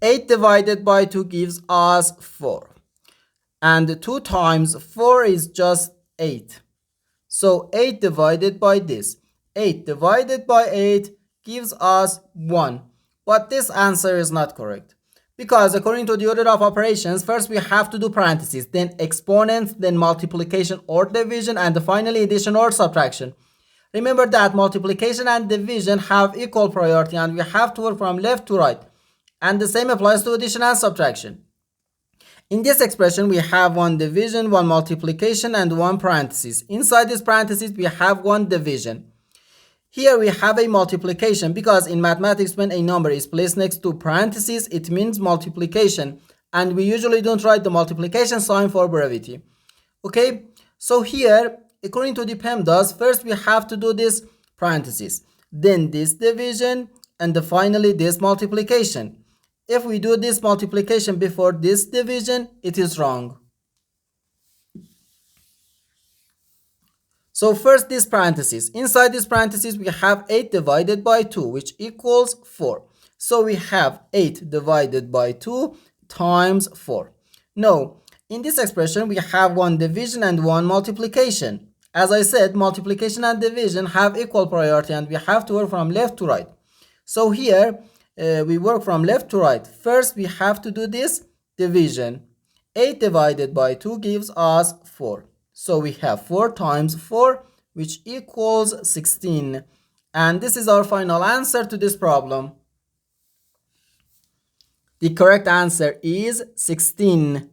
8 divided by 2 gives us 4. And 2 times 4 is just 8. So 8 divided by this. 8 divided by 8 gives us 1. But this answer is not correct. Because according to the order of operations, first we have to do parentheses, then exponents, then multiplication or division, and finally addition or subtraction. Remember that multiplication and division have equal priority and we have to work from left to right. And the same applies to addition and subtraction. In this expression, we have one division, one multiplication, and one parenthesis. Inside this parenthesis, we have one division. Here we have a multiplication because in mathematics, when a number is placed next to parentheses, it means multiplication. And we usually don't write the multiplication sign for brevity. Okay, so here, according to the PEMDAS, first we have to do this parenthesis, then this division, and finally this multiplication. If we do this multiplication before this division, it is wrong. So first this parenthesis. Inside this parenthesis, we have 8 divided by 2, which equals 4. So we have 8 divided by 2 times 4. Now, in this expression, we have one division and one multiplication. As I said, multiplication and division have equal priority and we have to work from left to right. So here, we work from left to right. First, we have to do this division. 8 divided by 2 gives us 4. So we have 4 times 4, which equals 16. And this is our final answer to this problem. The correct answer is 16.